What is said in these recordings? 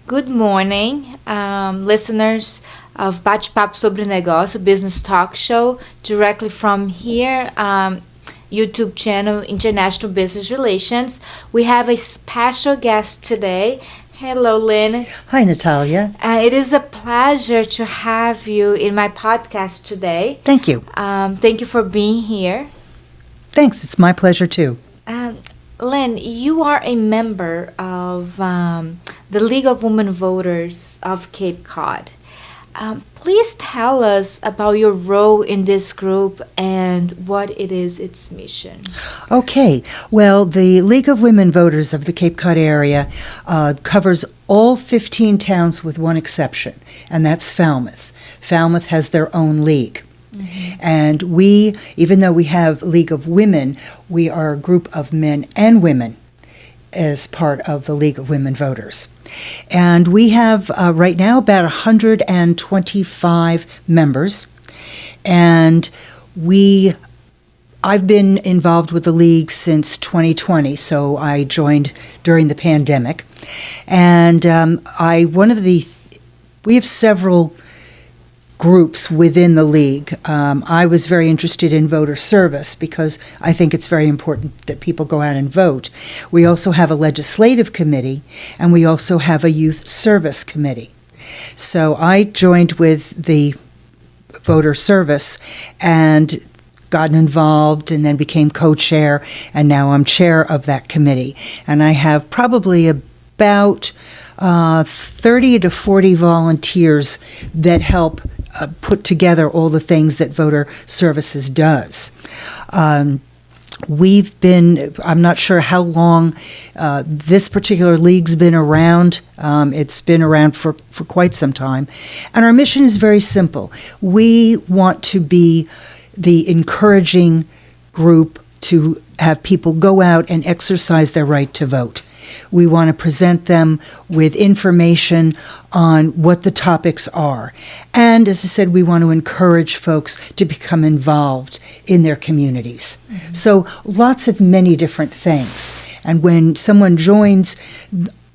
Good morning, listeners of Bate Papo Sobre Negócios, business talk show, directly from here, YouTube channel, International Business Relations. We have a special guest today. Hello, Lynne. Hi, Natalia. It is a pleasure to have you in my podcast today. Thank you. Thank you for being here. Thanks. It's my pleasure, too. Lynne, you are a member of the League of Women Voters of Cape Cod. Please tell us about your role in this group and what it is its mission. Okay. Well, the League of Women Voters of the Cape Cod area covers all 15 towns with one exception, and that's Falmouth. Falmouth has their own league. Mm-hmm. And we, even though we have League of Women, we are a group of men and women as part of the League of Women Voters. And we have right now about 125 members. And I've been involved with the League since 2020, so I joined during the pandemic. And we have several groups within the League. I was very interested in voter service because I think it's very important that people go out and vote. We also have a legislative committee, and we also have a youth service committee. So I joined with the voter service and got involved and then became co-chair, and now I'm chair of that committee. And I have probably about 30 to 40 volunteers that help put together all the things that voter services does. I'm not sure how long this particular league's been around. It's been around for quite some time. And our mission is very simple. We want to be the encouraging group to have people go out and exercise their right to vote. We want to present them with information on what the topics are. And as I said, we want to encourage folks to become involved in their communities. Mm-hmm. So lots of many different things. And when someone joins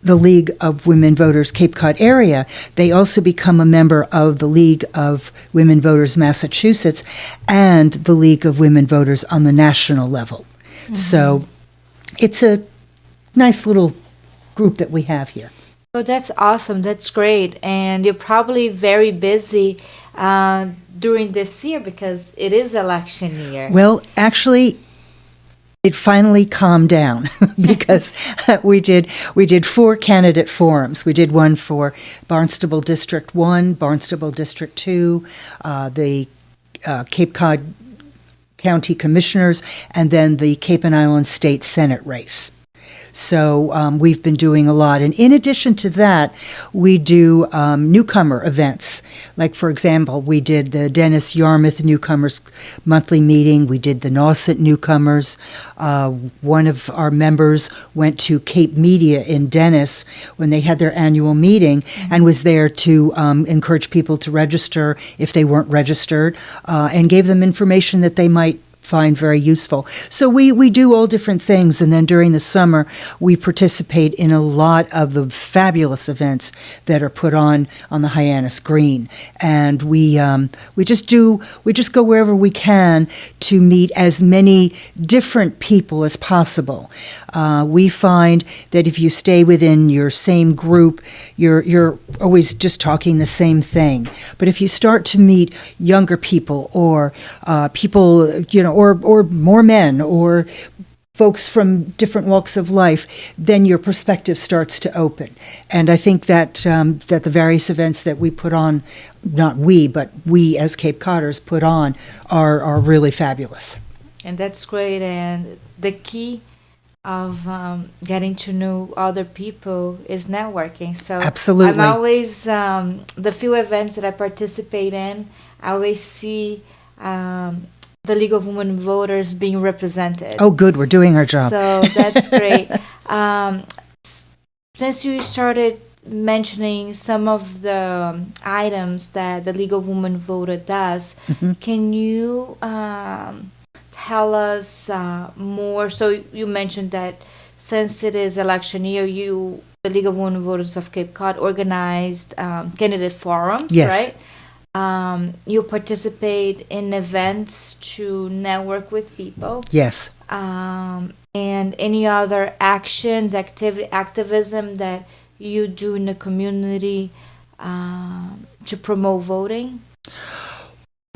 the League of Women Voters Cape Cod area, they also become a member of the League of Women Voters Massachusetts and the League of Women Voters on the national level. Mm-hmm. So it's a nice little group that we have here. Oh, that's awesome. That's great. And you're probably very busy during this year because it is election year. Well, actually, it finally calmed down because we did 4 candidate forums. We did one for Barnstable District 1, Barnstable District 2, the Cape Cod County Commissioners, and then the Cape and Island State Senate race. So we've been doing a lot. And in addition to that, we do newcomer events. Like, for example, we did the Dennis Yarmouth Newcomers Monthly Meeting. We did the Nauset Newcomers. One of our members went to Cape Media in Dennis when they had their annual meeting and was there to encourage people to register if they weren't registered and gave them information that they might find very useful. So we do all different things, and then during the summer we participate in a lot of the fabulous events that are put on the Hyannis Green, and we just go wherever we can to meet as many different people as possible. We find that if you stay within your same group, you're always just talking the same thing. But if you start to meet younger people or people, or more men or folks from different walks of life, then your perspective starts to open. And I think that that the various events that we put on, not we, but we as Cape Codders put on, are really fabulous. And that's great. And the key of getting to know other people is networking. So absolutely. I'm always, the few events that I participate in, I always see the League of Women Voters being represented. Oh, good. We're doing our job. So that's great. Since you started mentioning some of the items that the League of Women Voter does, can you tell us more? So you mentioned that since it is election year, the League of Women Voters of Cape Cod, organized candidate forums, Yes. right? You participate in events to network with people. Yes. And any other actions, activism that you do in the community to promote voting?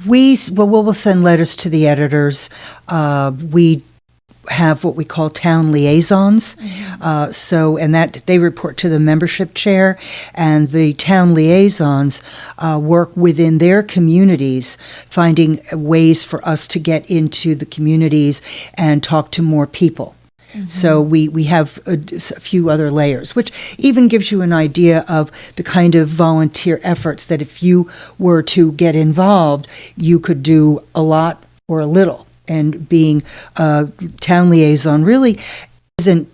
We'll send letters to the editors. We have what we call town liaisons. And that they report to the membership chair, and the town liaisons work within their communities, finding ways for us to get into the communities and talk to more people. So we have a few other layers, which even gives you an idea of the kind of volunteer efforts that if you were to get involved, you could do a lot or a little. And being a town liaison really isn't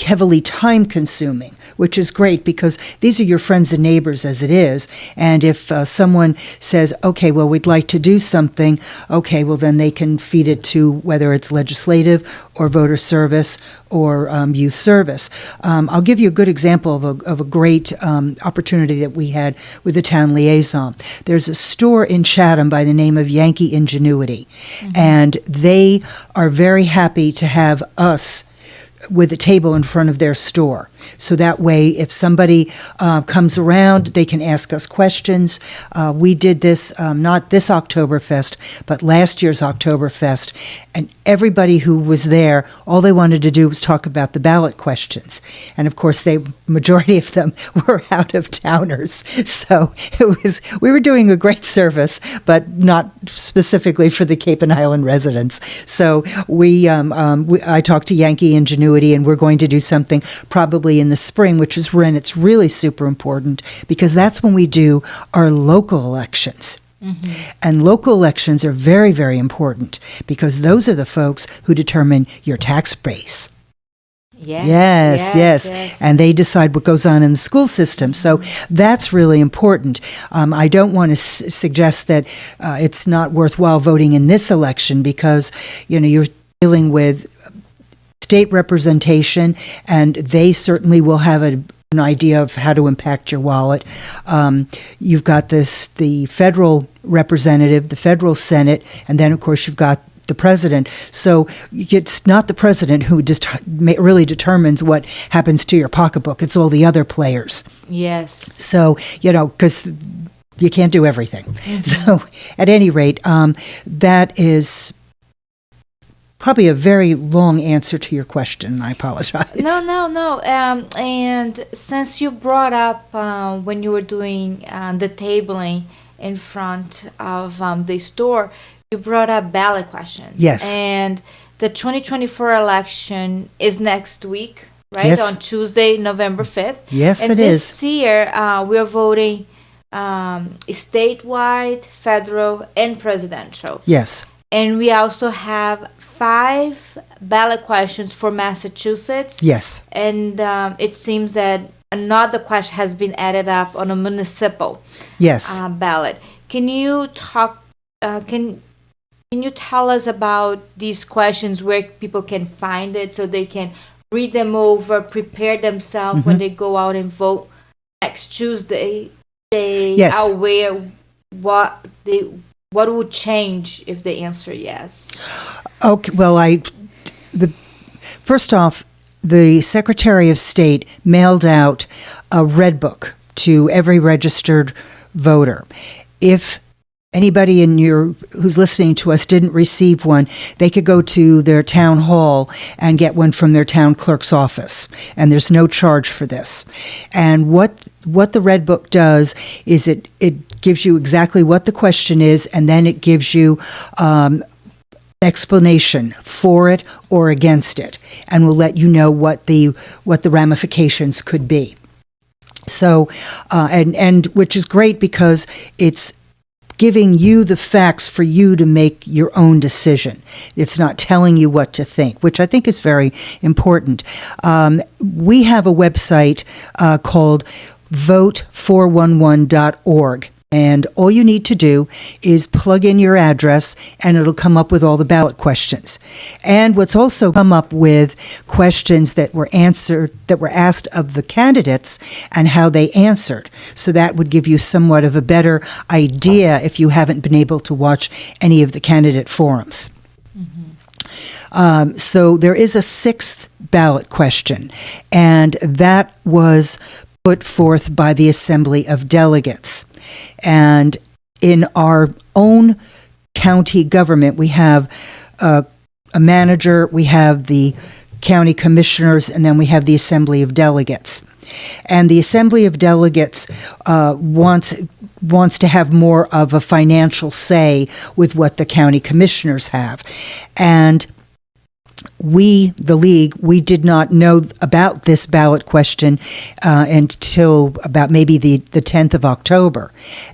heavily time consuming, which is great because these are your friends and neighbors as it is. And if someone says, okay, well, we'd like to do something, okay, well, then they can feed it to whether it's legislative or voter service or youth service. I'll give you a good example of a great opportunity that we had with the town liaison. There's a store in Chatham by the name of Yankee Ingenuity, and they are very happy to have us with a table in front of their store. So that way, if somebody comes around, they can ask us questions. We did this, not this Oktoberfest, but last year's Oktoberfest. And everybody who was there, all they wanted to do was talk about the ballot questions. And of course, majority of them were out-of-towners. So we were doing a great service, but not specifically for the Cape and Island residents. So I talked to Yankee Ingenuity, and we're going to do something probably in the spring, which is when it's really super important, because that's when we do our local elections. And local elections are very, very important because those are the folks who determine your tax base. Yes. And they decide what goes on in the school system. So that's really important. I don't want to suggest that it's not worthwhile voting in this election because, you're dealing with state representation, and they certainly will have an idea of how to impact your wallet. You've got the federal representative, the federal Senate, and then, of course, you've got the president. So it's not the president who just really determines what happens to your pocketbook. It's all the other players. Yes. So, because you can't do everything. So at any rate, that is probably a very long answer to your question. I apologize. No. And since you brought up when you were doing the tabling in front of the store, you brought up ballot questions. Yes. And the 2024 election is next week, right? Yes. On Tuesday, November 5th. Yes, and it is. this year, we're voting statewide, federal, and presidential. Yes. And we also have 5 ballot questions for Massachusetts. Yes. And it seems that another question has been added up on a municipal ballot. Can you talk? Can you tell us about these questions, where people can find it so they can read them over, prepare themselves when they go out and vote next Tuesday? They are aware what would change if they answer yes. Okay, well, first off, the Secretary of State mailed out a red book to every registered voter. If anybody who's listening to us didn't receive one, they could go to their town hall and get one from their town clerk's office, and there's no charge for this. And what the red book does is it gives you exactly what the question is, and then it gives you explanation for it or against it, and will let you know what the ramifications could be. So, and which is great because it's giving you the facts for you to make your own decision. It's not telling you what to think, which I think is very important. We have a website called vote411.org. And all you need to do is plug in your address, and it'll come up with all the ballot questions. And what's also come up with questions that were asked of the candidates and how they answered. So that would give you somewhat of a better idea if you haven't been able to watch any of the candidate forums. So there is a sixth ballot question, and that was put forth by the Assembly of Delegates. And in our own county government, we have a manager, we have the county commissioners, and then we have the Assembly of Delegates. And the Assembly of Delegates wants to have more of a financial say with what the county commissioners have. And we, the league, we did not know about this ballot question until about maybe the 10th of October.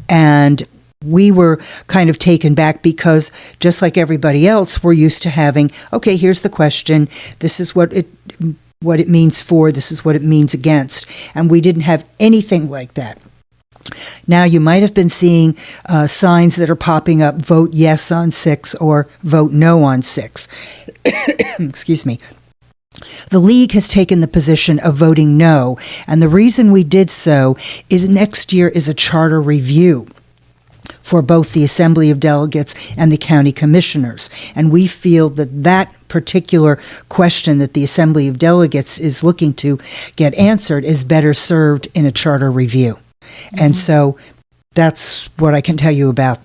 And we were kind of taken back because just like everybody else, we're used to having, okay, here's the question. This is what it means for, this is what it means against. And we didn't have anything like that. Now, you might have been seeing signs that are popping up, vote yes on 6 or vote no on 6. Excuse me. The league has taken the position of voting no, and the reason we did so is next year is a charter review for both the Assembly of Delegates and the county commissioners. And we feel that that particular question that the Assembly of Delegates is looking to get answered is better served in a charter review. And so that's what I can tell you about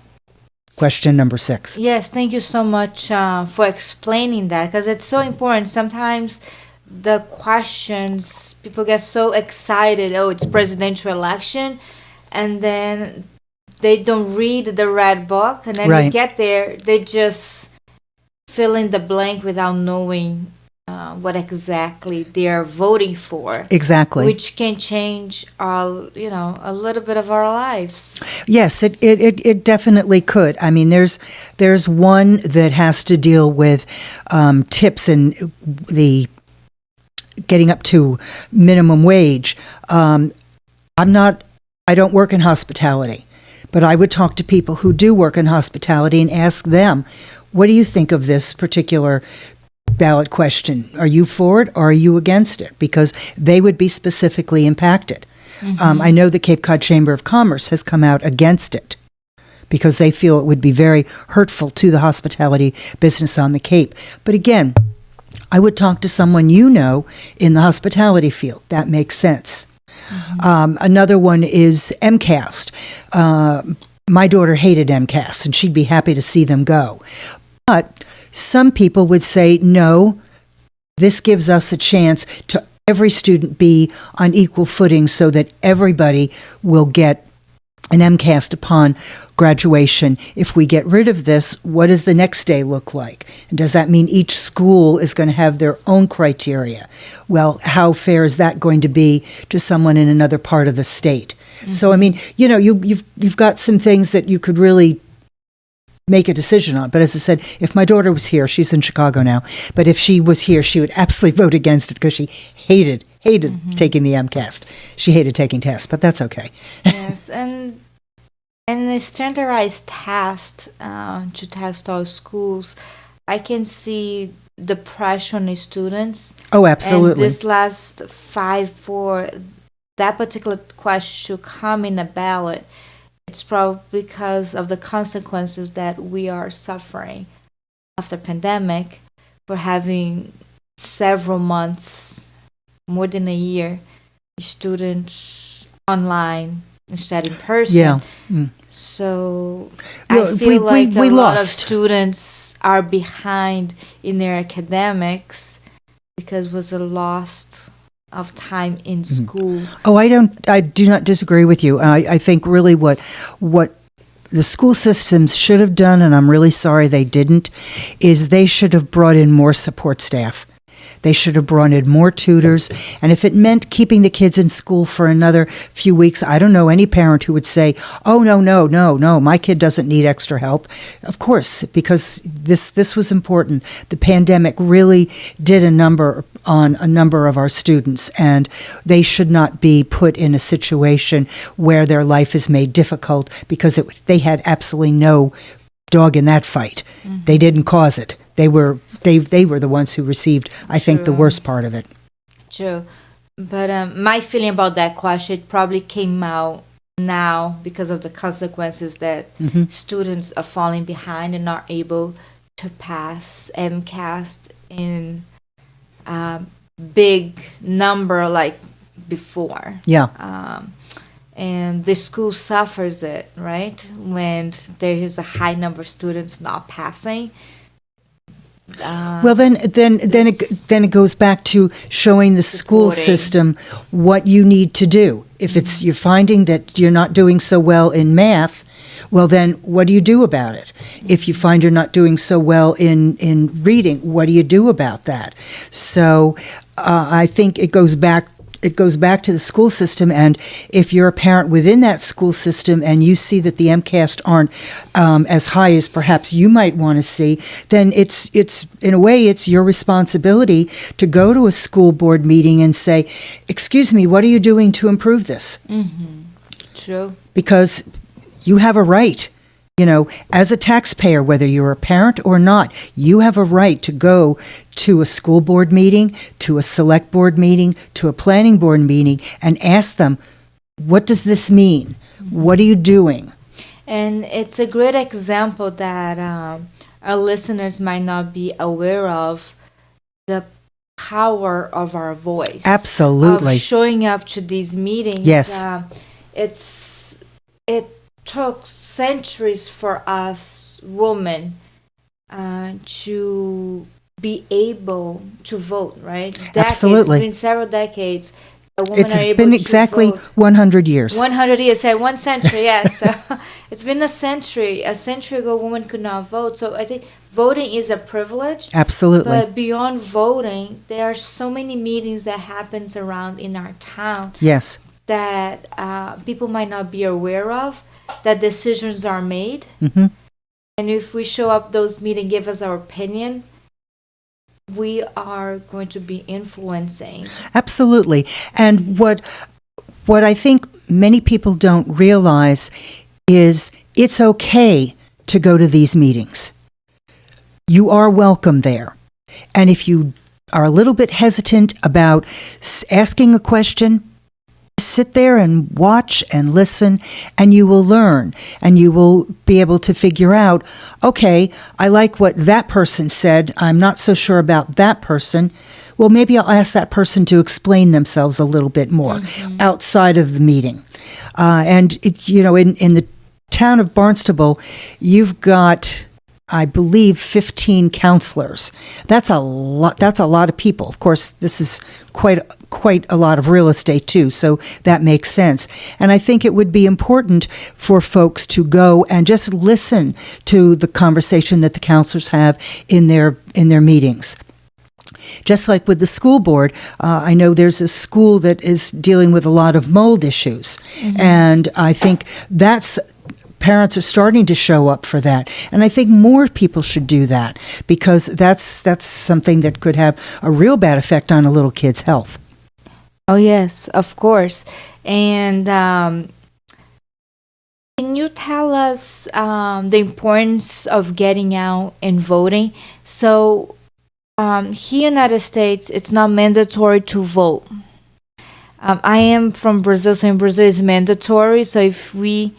question number 6. Yes, thank you so much for explaining that, because it's so important. Sometimes the questions, people get so excited, oh, it's presidential election, and then they don't read the red book, and then Right. you get there, they just fill in the blank without knowing what exactly they are voting for. Exactly. Which can change a little bit of our lives. Yes, it definitely could. I mean, there's one that has to deal with tips and the getting up to minimum wage. I don't work in hospitality, but I would talk to people who do work in hospitality and ask them, what do you think of this particular ballot question? Are you for it or are you against it? Because they would be specifically impacted. I know the Cape Cod Chamber of Commerce has come out against it because they feel it would be very hurtful to the hospitality business on the Cape. But again, I would talk to someone you know in the hospitality field. That makes sense. Another one is MCAST. My daughter hated MCAST, and she'd be happy to see them go. But some people would say, no, this gives us a chance to every student be on equal footing so that everybody will get an MCAST upon graduation. If we get rid of this, what does the next day look like? And does that mean each school is going to have their own criteria? Well, how fair is that going to be to someone in another part of the state? So, I mean, you've got some things that you could really make a decision on. But as I said, if my daughter was here, she's in Chicago now, but if she was here, she would absolutely vote against it because she hated taking the MCAST. She hated taking tests, but that's okay. Yes, and a standardized test to test all schools, I can see the pressure on the students. Oh, absolutely. And this last fight for that particular question to come in a ballot, it's probably because of the consequences that we are suffering after pandemic for having several months, more than a year, students online instead in person. Yeah. So No, I feel like we a lot of lost. students are behind in their academics because it was a loss of time in school. Oh, I do not disagree with you. I think really what the school systems should have done, and I'm really sorry they didn't, is they should have brought in more support staff. They should have brought in more tutors. And if it meant keeping the kids in school for another few weeks, I don't know any parent who would say, oh, no, my kid doesn't need extra help. Of course, because this was important. The pandemic really did a number on a number of our students, and they should not be put in a situation where their life is made difficult because they had absolutely no dog in that fight. Mm-hmm. They didn't cause it. They were the ones who received, I think, the worst part of it. True. But my feeling about that question, it probably came out now because of the consequences that students are falling behind and not able to pass MCAS in big number like before. Yeah. And the school suffers it, right? When there is a high number of students not passing. Well, then it goes back to showing the school system what you need to do. If you're finding that you're not doing so well in math, well, then what do you do about it? If you find you're not doing so well in reading, what do you do about that? So I think it goes back to the school system, and if you're a parent within that school system and you see that the MCAS aren't as high as perhaps you might want to see, then it's in a way it's your responsibility to go to a school board meeting and say, excuse me, what are you doing to improve this? Mm-hmm. True. Because you have a right. As a taxpayer, whether you're a parent or not, you have a right to go to a school board meeting, to a select board meeting, to a planning board meeting, and ask them, what does this mean? What are you doing? And it's a great example that our listeners might not be aware of, the power of our voice. Absolutely. Of showing up to these meetings. Yes. It took centuries for us women to be able to vote, right? Absolutely. It's been several decades. Women It's are able been to exactly vote. 100 years. 100 years, 1 century, yes. So it's been a century. A century ago, women could not vote. So I think voting is a privilege. Absolutely. But beyond voting, there are so many meetings that happens around in our town. Yes. That people might not be aware of, that decisions are made. Mm-hmm. And if we show up those meetings, give us our opinion, we are going to be influencing. Absolutely. And what I think many people don't realize is it's okay to go to these meetings. You are welcome there. And if you are a little bit hesitant about asking a question, sit there and watch and listen, and you will learn, and you will be able to figure out, okay, I like what that person said. I'm not so sure about that person. Well, maybe I'll ask that person to explain themselves a little bit more outside of the meeting. And in the town of Barnstable, you've got, I believe, 15 counselors. That's a lot. That's a lot of people. Of course, this is quite a lot of real estate too, so that makes sense. And I think it would be important for folks to go and just listen to the conversation that the counselors have in their meetings. Just like with the school board, I know there's a school that is dealing with a lot of mold issues, and I think parents are starting to show up for that. And I think more people should do that, because that's something that could have a real bad effect on a little kid's health. Oh, yes, of course. And can you tell us the importance of getting out and voting? So here in the United States, it's not mandatory to vote. I am from Brazil, so in Brazil it's mandatory. So if we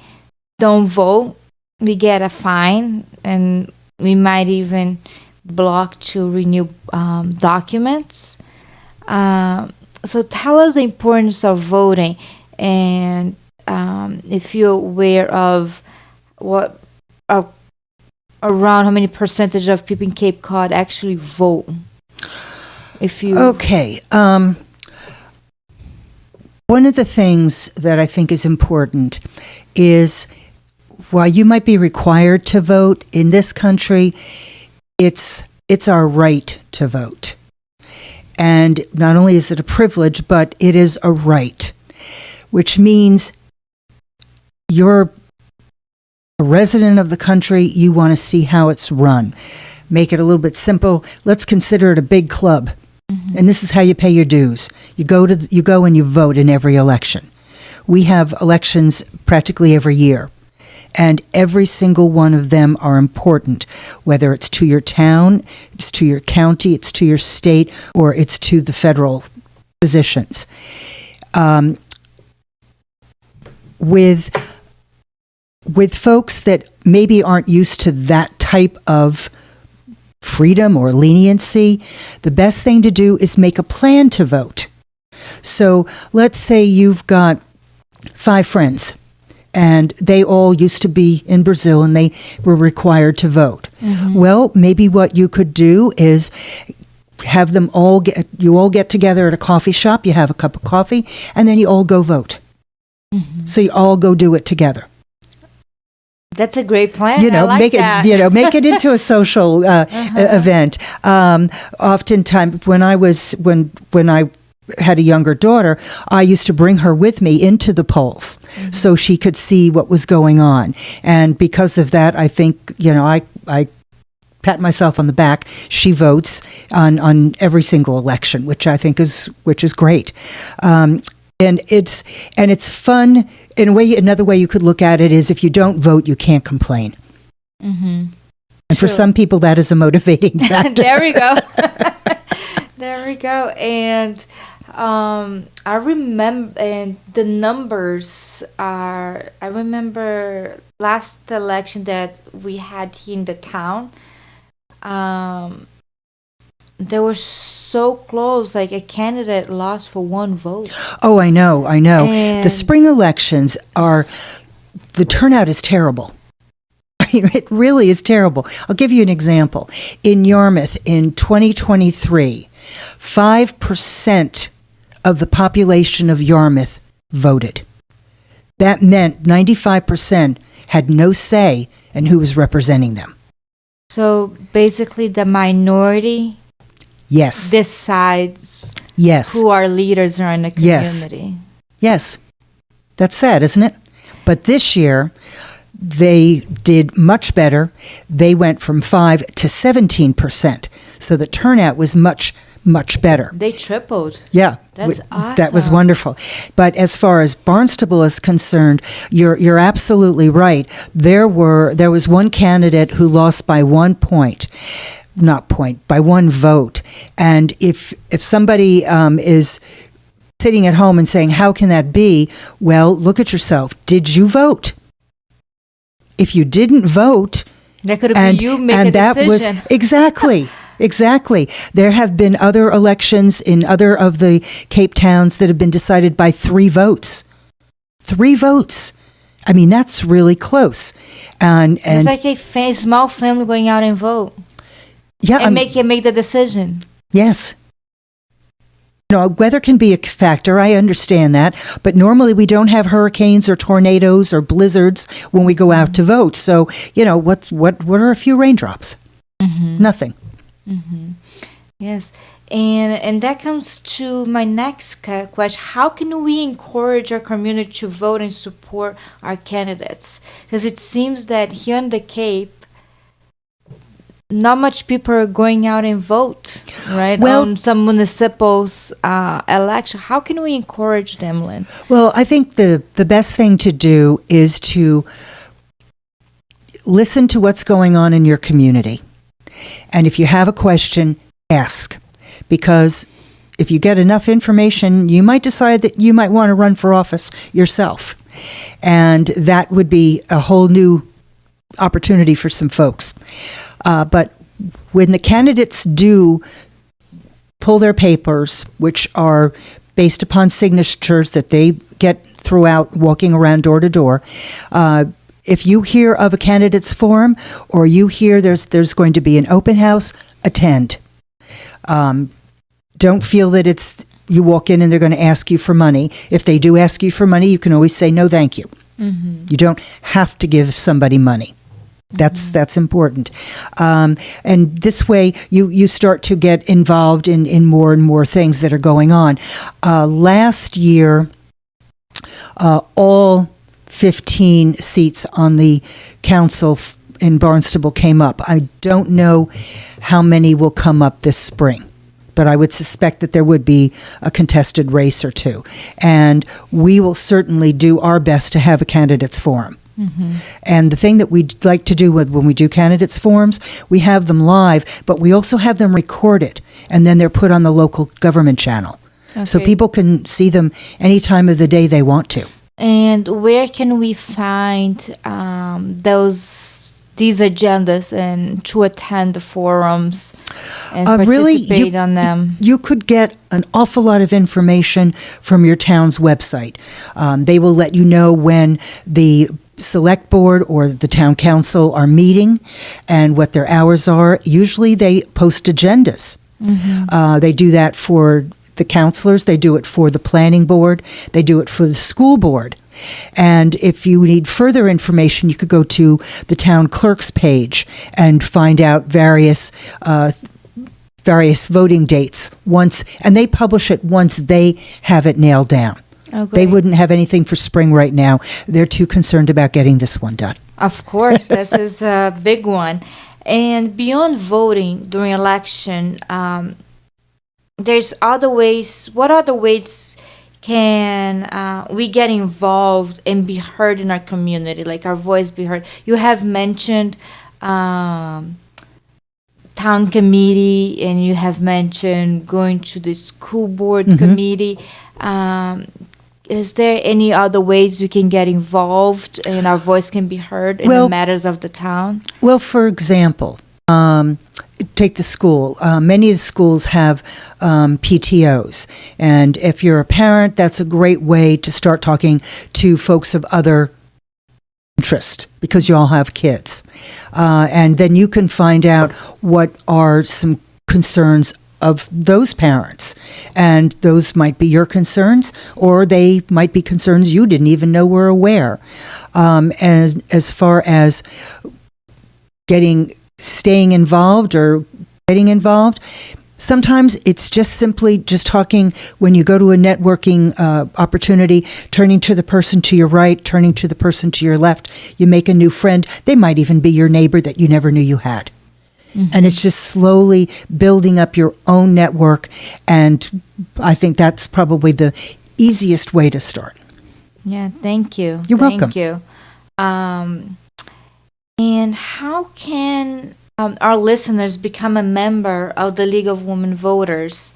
don't vote, we get a fine, and we might even block to renew documents. So tell us the importance of voting, and if you're aware of around how many percentage of people in Cape Cod actually vote. Okay. One of the things that I think is important is, while you might be required to vote in this country, it's our right to vote. And not only is it a privilege, but it is a right, which means you're a resident of the country, you want to see how it's run. Make it a little bit simple. Let's consider it a big club. And this is how you pay your dues. You go and you vote in every election. We have elections practically every year. And every single one of them are important, whether it's to your town, it's to your county, it's to your state, or it's to the federal positions. With folks that maybe aren't used to that type of freedom or leniency, the best thing to do is make a plan to vote. So let's say you've got 5 friends, and they all used to be in Brazil and they were required to vote. Well, maybe what you could do is have them all get together at a coffee shop, you have a cup of coffee, and then you all go vote. So you all go do it together. That's a great plan. I like make that. it make it into a social event. Oftentimes, when I had a younger daughter, I used to bring her with me into the polls so she could see what was going on. And because of that, I think, I pat myself on the back. She votes on every single election, which I think is great. And it's fun. In a way, another way you could look at it is if you don't vote, you can't complain. And for some people, that is a motivating factor. There we go. There we go. And I remember, and the numbers are, I remember last election that we had here in the town, they were so close, like a candidate lost for 1 vote. Oh, I know. And the spring elections the turnout is terrible. It really is terrible. I'll give you an example. In Yarmouth in 2023, 5% of the population of Yarmouth voted. That meant 95% had no say in who was representing them. So basically the minority decides who our leaders are in the community. Yes. That's sad, isn't it? But this year, they did much better. They went from 5 to 17%. So the turnout was much, much better. They tripled. Yeah. That's awesome. That was wonderful. But as far as Barnstable is concerned, you're absolutely right. There was one candidate who lost by 1 point. By 1 vote. And if somebody is sitting at home and saying, how can that be? Well, look at yourself. Did you vote? If you didn't vote, that could have been you make a decision. Exactly. There have been other elections in other of the Cape towns that have been decided by 3 votes. 3 votes. I mean, that's really close. And it's like a small family going out and vote. Yeah, and make the decision. Yes. Weather can be a factor. I understand that. But normally we don't have hurricanes or tornadoes or blizzards when we go out to vote. So, what are a few raindrops? Nothing. Yes. And that comes to my next question. How can we encourage our community to vote and support our candidates? Because it seems that here on the Cape, not much people are going out and vote, right? On some municipals election. How can we encourage them, Lynne? Well, I think the best thing to do is to listen to what's going on in your community. And if you have a question, ask. Because if you get enough information, you might decide that you might want to run for office yourself. And that would be a whole new opportunity for some folks. But when the candidates do pull their papers, which are based upon signatures that they get throughout walking around door to door, if you hear of a candidates forum or you hear there's going to be an open house, attend. Don't feel that you walk in and they're going to ask you for money. If they do ask you for money, you can always say no, thank you. You don't have to give somebody money. That's important. And this way, you start to get involved in more and more things that are going on. Last year, all 15 seats on the council in Barnstable came up. I don't know how many will come up this spring, but I would suspect that there would be a contested race or two. And we will certainly do our best to have a candidates forum. And the thing that we like to do when we do candidates forums, we have them live, but we also have them recorded, and then they're put on the local government channel. Okay. So people can see them any time of the day they want to. And where can we find these agendas and to attend the forums and participate on them? You could get an awful lot of information from your town's website. They will let you know when the select board or the town council are meeting and what their hours are. Usually they post agendas. They do that for the counselors, they do it for the planning board, they do it for the school board. And if you need further information, you could go to the town clerk's page and find out various voting dates and they publish it once they have it nailed down. Oh, they wouldn't have anything for spring right now. They're too concerned about getting this one done. Of course, this is a big one. And beyond voting during election, there's other ways. What other ways can we get involved and be heard in our community, like our voice be heard? You have mentioned town committee, and you have mentioned going to the school board committee. Is there any other ways we can get involved and our voice can be heard in the matters of the town? Well, for example, take the school. Many of the schools have PTOs. And if you're a parent, that's a great way to start talking to folks of other interest because you all have kids. And then you can find out what are some concerns of those parents. And those might be your concerns, or they might be concerns you didn't even know were aware. As far as staying involved or getting involved, sometimes it's just simply just talking when you go to a networking opportunity, turning to the person to your right, turning to the person to your left. You make a new friend. They might even be your neighbor that you never knew you had. And it's just slowly building up your own network. And I think that's probably the easiest way to start. Yeah, thank you. You're welcome. Thank you. And how can our listeners become a member of the League of Women Voters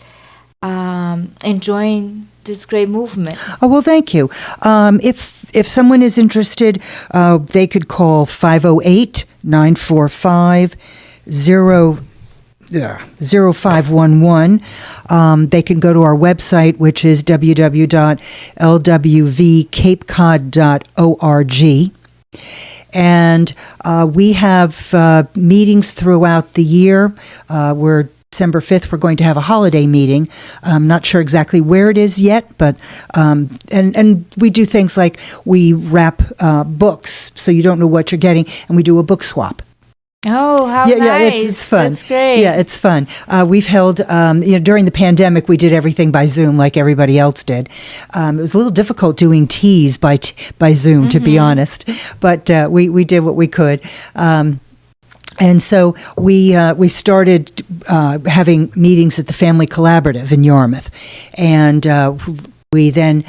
and join this great movement? Oh, well, thank you. If someone is interested, they could call 508-945-0511. They can go to our website, which is www.lwvcapecod.org. And we have meetings throughout the year. We're December 5th, we're going to have a holiday meeting. I'm not sure exactly where it is yet, but and we do things like we wrap books so you don't know what you're getting, and we do a book swap. Oh, how nice. Yeah, it's fun. That's great. Yeah, it's fun. We've held, during the pandemic, we did everything by Zoom like everybody else did. It was a little difficult doing teas by Zoom, to be honest, but we did what we could. And so we started having meetings at the Family Collaborative in Yarmouth, and we then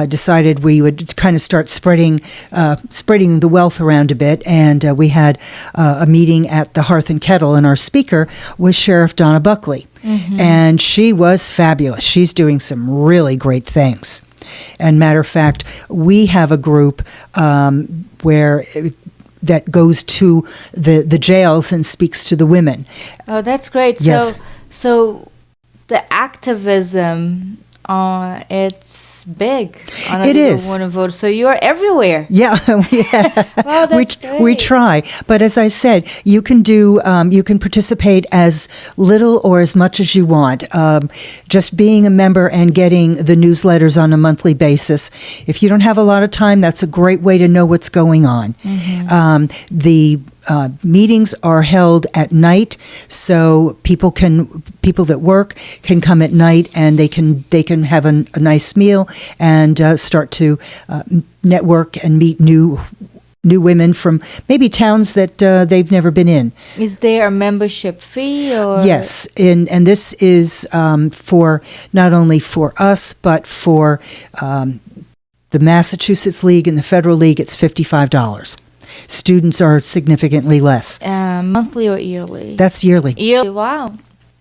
decided we would kind of start spreading the wealth around a bit, and we had a meeting at the Hearth and Kettle, and our speaker was Sheriff Donna Buckley, and she was fabulous. She's doing some really great things. And matter of fact, we have a group that goes to the jails and speaks to the women. Oh, that's great. Yes. So the activism, it's big. It is. So you're everywhere. Yeah, Wow, that's great. We try. But as I said, you can participate as little or as much as you want. Just being a member and getting the newsletters on a monthly basis. If you don't have a lot of time, that's a great way to know what's going on. The meetings are held at night, so people that work can come at night, and they can have a nice meal and start to network and meet new women from maybe towns that they've never been in. Is there a membership fee? Or? Yes, and this is for not only for us, but for the Massachusetts League and the Federal League. It's $55. Students are significantly less. Monthly or yearly? That's yearly. Yearly. Wow.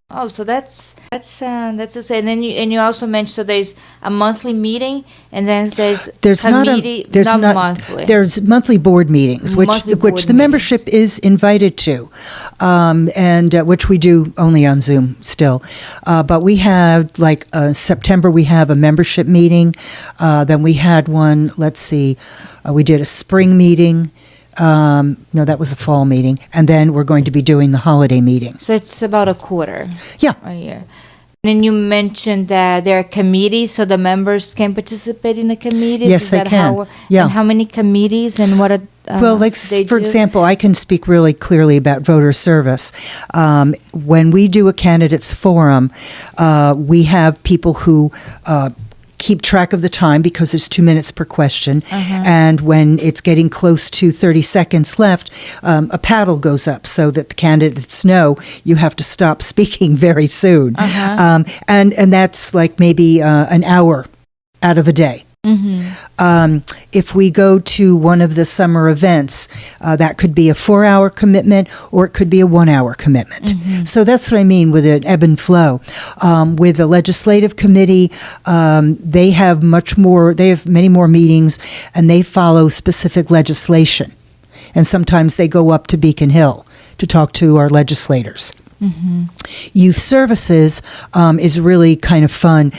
Oh, so that's and then you also mentioned, so there's a monthly meeting, and then there's committee. Not monthly. There's monthly board meetings, which the membership is invited to, and which we do only on Zoom still. But we have September. We have a membership meeting. Then we had one. Let's see, we did a spring meeting. No, that was a fall meeting. And then we're going to be doing the holiday meeting. So it's about a quarter. Yeah. A year. And then you mentioned that there are committees, so the members can participate in the committees? Yes, they can. And how many committees and what are well, for example, I can speak really clearly about voter service. When we do a candidates forum, we have people who keep track of the time because there's 2 minutes per question. And when it's getting close to 30 seconds left, a paddle goes up so that the candidates know you have to stop speaking very soon. And that's like maybe an hour out of a day. If we go to one of the summer events, that could be a 4-hour commitment, or it could be a 1-hour commitment. So that's what I mean with an ebb and flow. With the legislative committee, they have many more meetings, and they follow specific legislation. And sometimes they go up to Beacon Hill to talk to our legislators. Youth services is really kind of fun.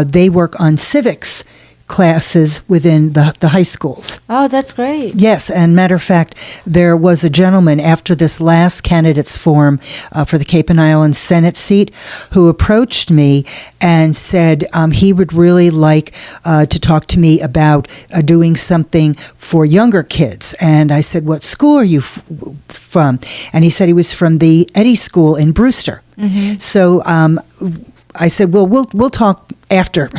They work on civics classes within the high schools. Oh, that's great. Yes, and matter of fact, there was a gentleman after this last candidates forum for the Cape and Islands Senate seat who approached me and said he would really like to talk to me about doing something for younger kids. And I said, what school are you from? And he said he was from the Eddy School in Brewster. So I said, well, we'll talk after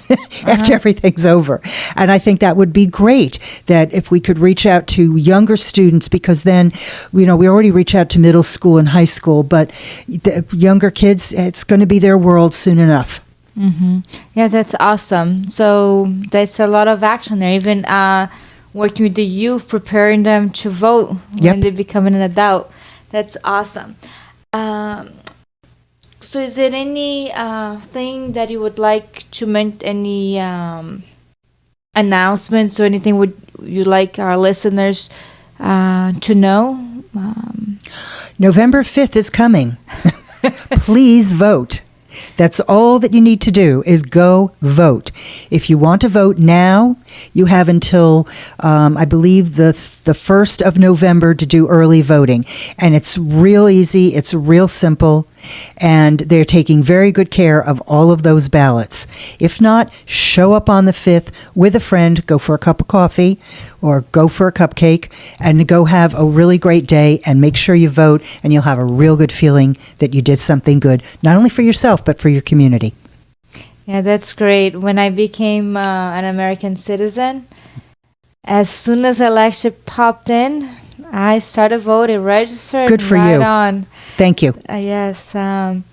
everything's over. And I think that would be great, that if we could reach out to younger students, because then, we already reach out to middle school and high school, but the younger kids, it's going to be their world soon enough. Yeah, that's awesome. So there's a lot of action there, even working with the youth, preparing them to vote when they become an adult. That's awesome. So is there any thing that you would like to mention, any announcements or anything would you like our listeners to know? November 5th is coming. Please vote. That's all that you need to do, is go vote. If you want to vote now, you have until, I believe, the 1st of November to do early voting. And it's real easy. It's real simple. And they're taking very good care of all of those ballots. If not, show up on the 5th with a friend, go for a cup of coffee or go for a cupcake, and go have a really great day, and make sure you vote, and you'll have a real good feeling that you did something good, not only for yourself, but for your community. Yeah, that's great. When I became an American citizen, as soon as election popped in, I started voting, registered. Good for right you. On. Thank you. Yes, and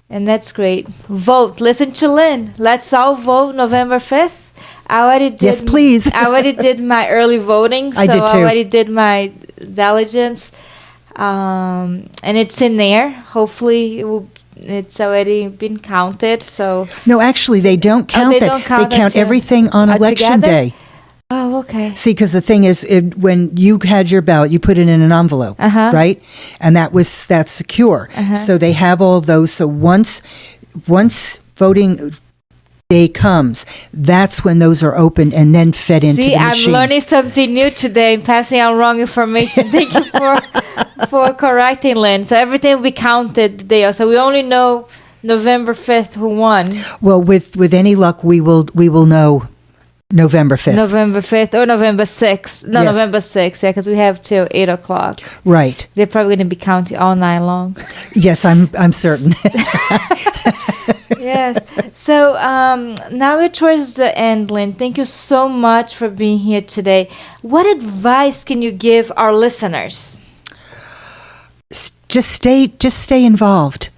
that's great. Vote. Listen to Lynne. Let's all vote November 5th. I already did. Yes, please. I already did my early voting, so I did too. I already did my diligence, and it's in there. Hopefully, it's already been counted. So no, actually, they don't count that. They count everything on election day. Oh, okay. See, because the thing is, when you had your ballot, you put it in an envelope, right? And that's secure. So they have all of those. So once voting day comes, that's when those are opened and then fed into the machine. I'm learning something new today and passing on wrong information. Thank you for correcting, Lynne. So everything will be counted the day. So we only know November 5th who won. Well, with any luck, we will know November 5th. November 5th or November 6th. No, Yes. November 6th, yeah, because we have till 8 o'clock. Right. They're probably going to be counting all night long. Yes, I'm certain. Yes. So now we're towards the end, Lynne. Thank you so much for being here today. What advice can you give our listeners? Just stay involved.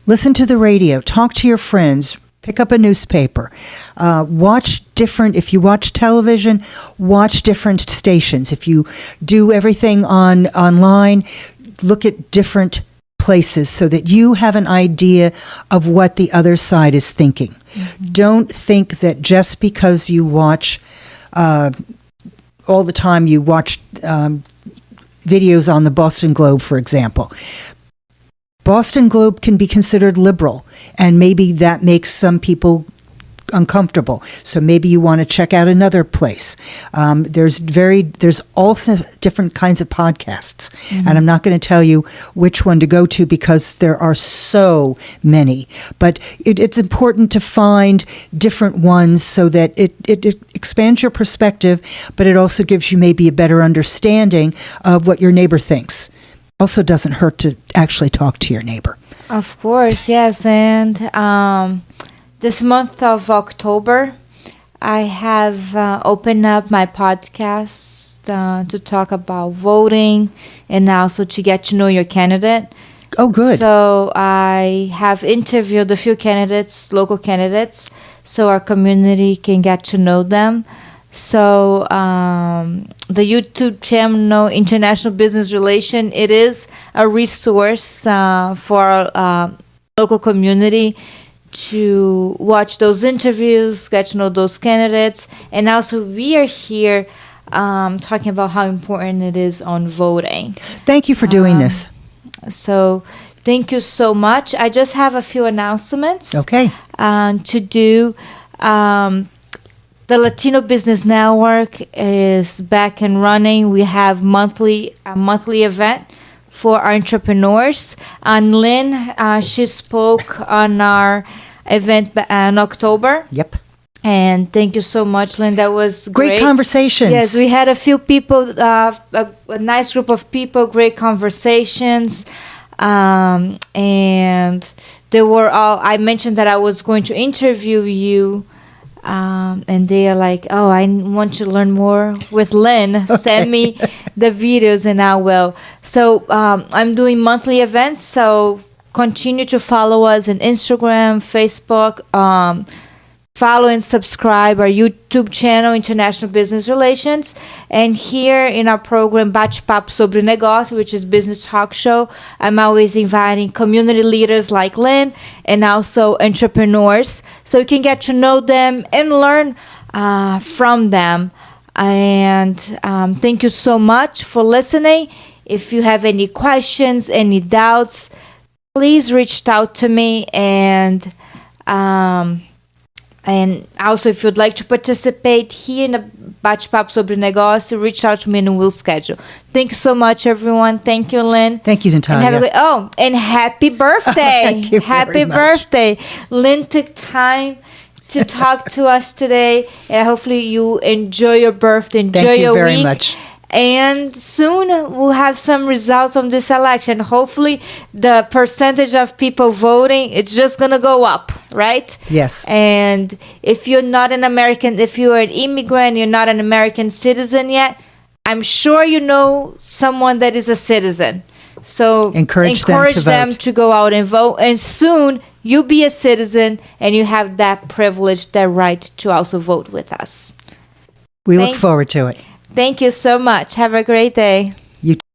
Listen to the radio. Talk to your friends. Pick up a newspaper. If you watch television, watch different stations. If you do everything online, look at different places so that you have an idea of what the other side is thinking. Mm-hmm. Don't think that just because you watch all the time, you watch videos on the Boston Globe, for example. Boston Globe can be considered liberal, and maybe that makes some people uncomfortable. So maybe you want to check out another place. There's also different kinds of podcasts, mm-hmm. and I'm not going to tell you which one to go to because there are so many. But it's important to find different ones so that it expands your perspective, but it also gives you maybe a better understanding of what your neighbor thinks. Also doesn't hurt to actually talk to your neighbor. Of course, yes. And this month of October, I have opened up my podcast to talk about voting and also to get to know your candidate. Oh, good. So I have interviewed a few candidates, local candidates, so our community can get to know them. So the YouTube channel International Business Relation, it is a resource for our local community to watch those interviews, get to know those candidates, and also we are here talking about how important it is on voting. Thank you for doing this. So thank you so much. I just have a few announcements. Okay. To do. The Latino Business Network is back and running. We have a monthly event for our entrepreneurs. And Lynne, she spoke on our event in October. Yep. And thank you so much, Lynne. That was great conversations. Yes, we had a few people, a nice group of people, great conversations. And they were all, I mentioned that I was going to interview you. And they are like, oh, I want to learn more with Lynne. Okay. Send me the videos and I will. So I'm doing monthly events. So continue to follow us on Instagram, Facebook. Follow and subscribe our YouTube channel, International Business Relations. And here in our program, Bate Papo Sobre Negócios, which is business talk show, I'm always inviting community leaders like Lynne and also entrepreneurs so you can get to know them and learn from them. And thank you so much for listening. If you have any questions, any doubts, please reach out to me. And also, if you'd like to participate here in the Bate Papo Sobre Negócios, reach out to me and we'll schedule. Thank you so much, everyone. Thank you, Lynne. Thank you, Natalia. And happy birthday. Thank you happy very much. Birthday. Lynne took time to talk to us today. And hopefully you enjoy your birthday, enjoy Thank you your very week. much. And soon we'll have some results from this election. Hopefully the percentage of people voting, it's just going to go up, right? Yes. And if you're not an American, if you're an immigrant, you're not an American citizen yet, I'm sure you know someone that is a citizen. So encourage them to go out and vote. And soon you'll be a citizen and you have that privilege, that right to also vote with us. We look forward to it. Thank you so much. Have a great day.